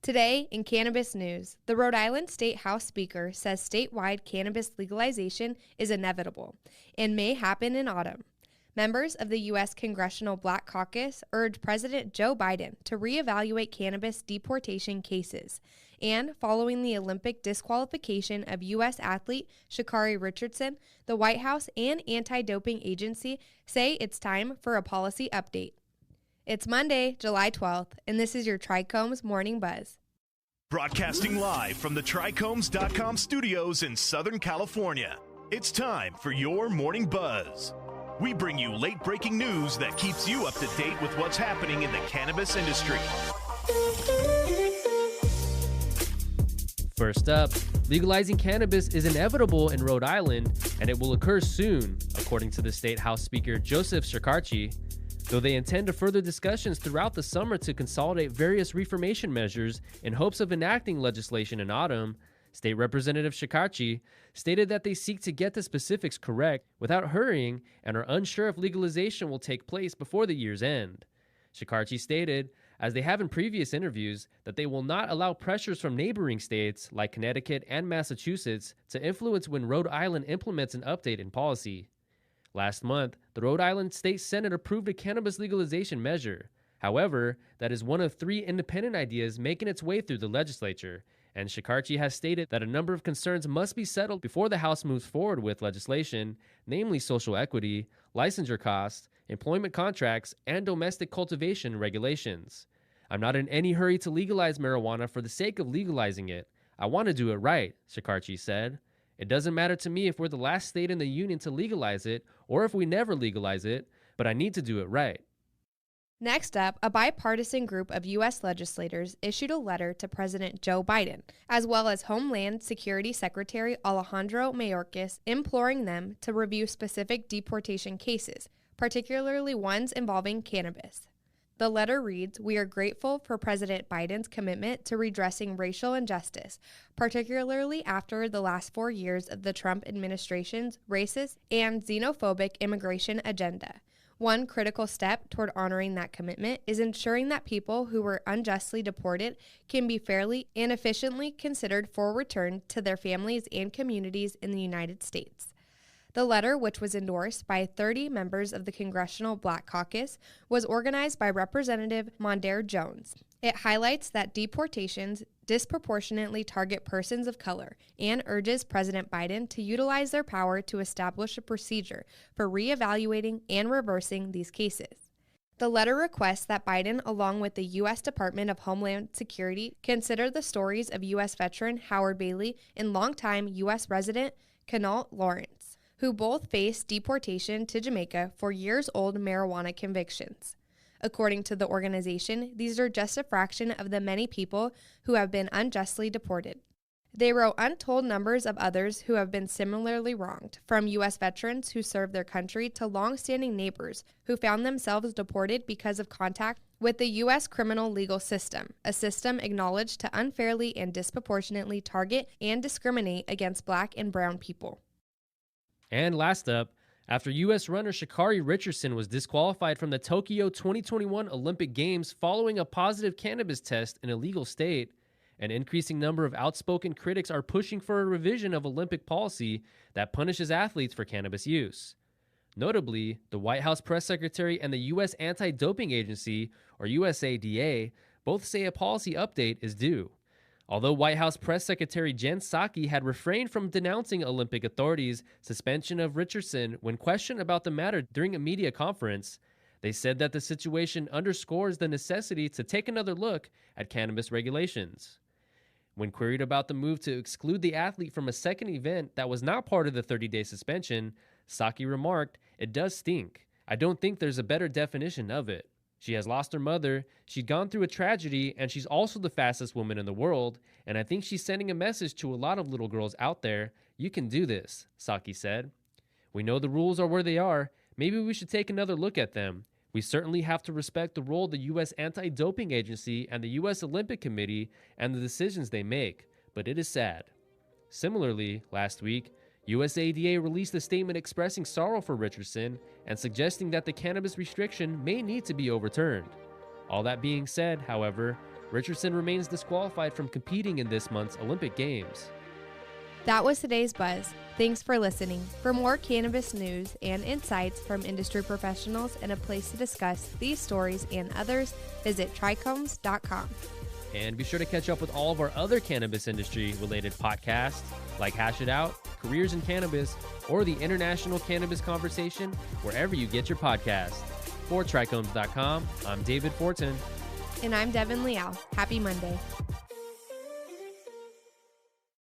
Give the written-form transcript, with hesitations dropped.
Today, in cannabis news, the Rhode Island State House Speaker says statewide cannabis legalization is inevitable and may happen in autumn. Members of the U.S. Congressional Black Caucus urge President Joe Biden to reevaluate cannabis deportation cases. And following the Olympic disqualification of U.S. athlete Sha'Carri Richardson, the White House and Anti-Doping Agency say it's time for a policy update. It's Monday, July 12th, and this is your TRICHOMES Morning Buzz. Broadcasting live from the TRICHOMES.com studios in Southern California, it's time for your Morning Buzz. We bring you late-breaking news that keeps you up to date with what's happening in the cannabis industry. First up, legalizing cannabis is inevitable in Rhode Island, and it will occur soon, according to the State House Speaker Joseph Shekarchi. Though they intend to further discussions throughout the summer to consolidate various reformation measures in hopes of enacting legislation in autumn, State Representative Shekarchi stated that they seek to get the specifics correct without hurrying and are unsure if legalization will take place before the year's end. Shekarchi stated, as they have in previous interviews, that they will not allow pressures from neighboring states like Connecticut and Massachusetts to influence when Rhode Island implements an update in policy. Last month, the Rhode Island State Senate approved a cannabis legalization measure. However, that is one of 3 independent ideas making its way through the legislature, and Shekarchi has stated that a number of concerns must be settled before the House moves forward with legislation, namely social equity, licensure costs, employment contracts, and domestic cultivation regulations. I'm not in any hurry to legalize marijuana for the sake of legalizing it. I want to do it right, Shekarchi said. It doesn't matter to me if we're the last state in the union to legalize it or if we never legalize it, but I need to do it right. Next up, a bipartisan group of U.S. legislators issued a letter to President Joe Biden, as well as Homeland Security Secretary Alejandro Mayorkas, imploring them to review specific deportation cases, particularly ones involving cannabis. The letter reads, "We are grateful for President Biden's commitment to redressing racial injustice, particularly after the last 4 years of the Trump administration's racist and xenophobic immigration agenda. One critical step toward honoring that commitment is ensuring that people who were unjustly deported can be fairly and efficiently considered for return to their families and communities in the United States." The letter, which was endorsed by 30 members of the Congressional Black Caucus, was organized by Representative Mondaire Jones. It highlights that deportations disproportionately target persons of color and urges President Biden to utilize their power to establish a procedure for reevaluating and reversing these cases. The letter requests that Biden, along with the U.S. Department of Homeland Security, consider the stories of U.S. veteran Howard Bailey and longtime U.S. resident Connaught Lawrence, who both faced deportation to Jamaica for years-old marijuana convictions. According to the organization, these are just a fraction of the many people who have been unjustly deported. They wrote untold numbers of others who have been similarly wronged, from U.S. veterans who served their country to long-standing neighbors who found themselves deported because of contact with the U.S. criminal legal system, a system acknowledged to unfairly and disproportionately target and discriminate against Black and brown people. And last up, after U.S. runner Sha'Carri Richardson was disqualified from the Tokyo 2021 Olympic Games following a positive cannabis test in a legal state, an increasing number of outspoken critics are pushing for a revision of Olympic policy that punishes athletes for cannabis use. Notably, the White House press secretary and the U.S. Anti-Doping Agency, or USADA, both say a policy update is due. Although White House Press Secretary Jen Psaki had refrained from denouncing Olympic authorities' suspension of Richardson when questioned about the matter during a media conference, they said that the situation underscores the necessity to take another look at cannabis regulations. When queried about the move to exclude the athlete from a second event that was not part of the 30-day suspension, Psaki remarked, "It does stink. I don't think there's a better definition of it. She has lost her mother, she'd gone through a tragedy, and she's also the fastest woman in the world, and I think she's sending a message to a lot of little girls out there. You can do this," Psaki said. "We know the rules are where they are. Maybe we should take another look at them. We certainly have to respect the role of the U.S. Anti-Doping Agency and the U.S. Olympic Committee and the decisions they make, but it is sad." Similarly, last week, USADA released a statement expressing sorrow for Richardson and suggesting that the cannabis restriction may need to be overturned. All that being said, however, Richardson remains disqualified from competing in this month's Olympic Games. That was today's Buzz. Thanks for listening. For more cannabis news and insights from industry professionals and a place to discuss these stories and others, visit TRICHOMES.com. And be sure to catch up with all of our other cannabis industry-related podcasts like Hash It Out, Careers in Cannabis, or the International Cannabis Conversation, wherever you get your podcasts. For TRICHOMES.com, I'm David Fortin. And I'm Devin Liao. Happy Monday.